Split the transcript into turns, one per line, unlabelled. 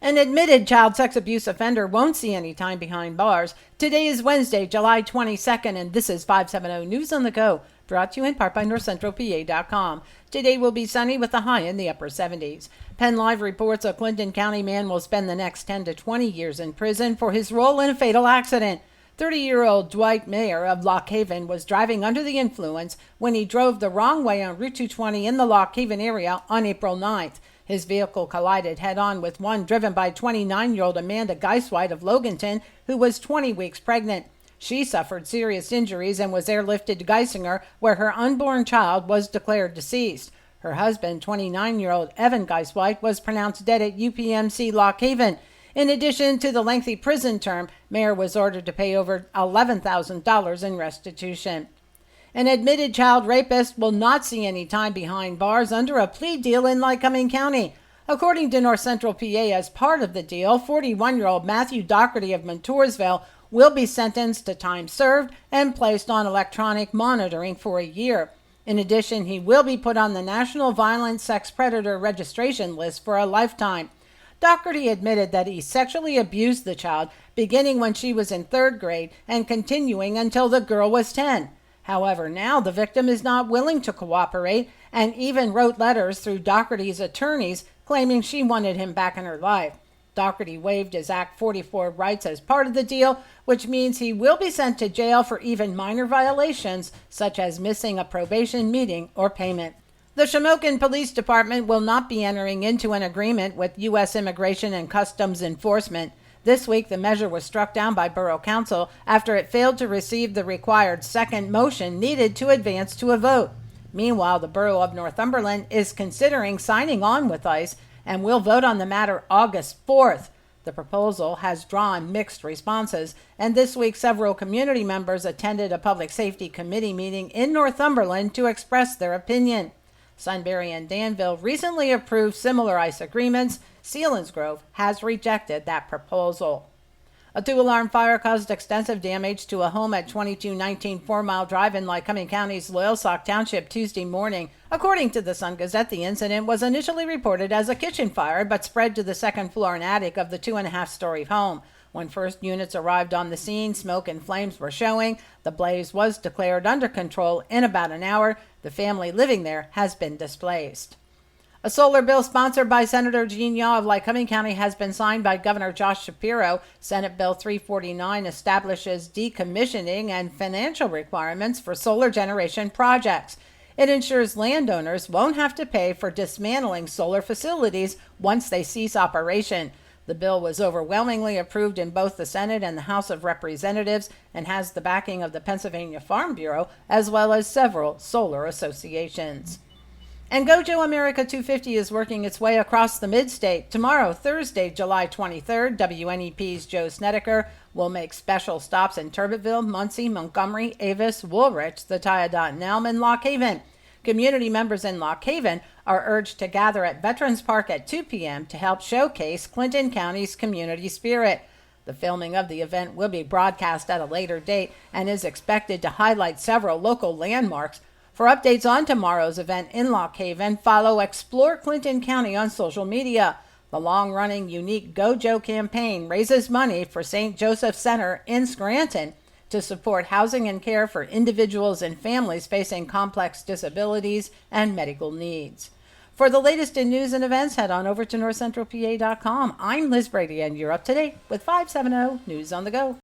An admitted child sex abuse offender won't see any time behind bars. Today is Wednesday, July 22nd, and this is 570 News on the Go, brought to you in part by NorthCentralPA.com. Today will be sunny with a high in the upper 70s. Penn Live reports a Clinton County man will spend the next 10 to 20 years in prison for his role in a fatal accident. 30-year-old Dwight Mayer of Lock Haven was driving under the influence when he drove the wrong way on Route 220 in the Lock Haven area on April 9th. His vehicle collided head-on with one driven by 29-year-old Amanda Geisweit of Loganton, who was 20 weeks pregnant. She suffered serious injuries and was airlifted to Geisinger, where her unborn child was declared deceased. Her husband, 29-year-old Evan Geisweit, was pronounced dead at UPMC Lock Haven. In addition to the lengthy prison term, Mayer was ordered to pay over $11,000 in restitution. An admitted child rapist will not see any time behind bars under a plea deal in Lycoming County. According to NorthCentralPA, as part of the deal, 41-year-old Matthew Doherty of Montoursville will be sentenced to time served and placed on electronic monitoring for a year. In addition, he will be put on the National Violent Sex Predator Registration List for a lifetime. Doherty admitted that he sexually abused the child beginning when she was in 3rd grade and continuing until the girl was 10. However, now the victim is not willing to cooperate and even wrote letters through Doherty's attorneys claiming she wanted him back in her life. Doherty waived his Act 44 rights as part of the deal, which means he will be sent to jail for even minor violations, such as missing a probation meeting or payment. The Shamokin Police Department will not be entering into an agreement with U.S. Immigration and Customs Enforcement. This week, the measure was struck down by Borough Council after it failed to receive the required second motion needed to advance to a vote. Meanwhile, the Borough of Northumberland is considering signing on with ICE and will vote on the matter August 4th. The proposal has drawn mixed responses, and this week several community members attended a Public Safety Committee meeting in Northumberland to express their opinion. Sunbury and Danville recently approved similar ICE agreements. Selinsgrove has rejected that proposal. A 2-alarm fire caused extensive damage to a home at 2219 4 Mile Drive in Lycoming County's Loyalsock Township Tuesday morning. According to the Sun Gazette, the incident was initially reported as a kitchen fire but spread to the second floor and attic of the 2.5-story home. When first units arrived on the scene, smoke and flames were showing. The blaze was declared under control in about an hour. The family living there has been displaced. A solar bill sponsored by Senator Gene Yaw of Lycoming County has been signed by Governor Josh Shapiro. Senate Bill 349 establishes decommissioning and financial requirements for solar generation projects. It ensures landowners won't have to pay for dismantling solar facilities once they cease operation. The bill was overwhelmingly approved in both the Senate and the House of Representatives and has the backing of the Pennsylvania Farm Bureau as well as several solar associations. And Gojo America 250 is working its way across the mid-state. Tomorrow, Thursday, July 23rd, WNEP's Joe Snedeker will make special stops in Turbitville, Muncie, Montgomery, Avis, Woolrich, the Tiadot and Elm, and Lock Haven. Community members in Lock Haven are urged to gather at Veterans Park at 2 p.m. to help showcase Clinton County's community spirit. The filming of the event will be broadcast at a later date and is expected to highlight several local landmarks. For updates on tomorrow's event in Lock Haven, follow Explore Clinton County on social media. The long-running Unique Gojo campaign raises money for St. Joseph Center in Scranton to support housing and care for individuals and families facing complex disabilities and medical needs. For the latest in news and events, head on over to NorthCentralPA.com. I'm Liz Brady, and you're up to date with 570 News on the Go.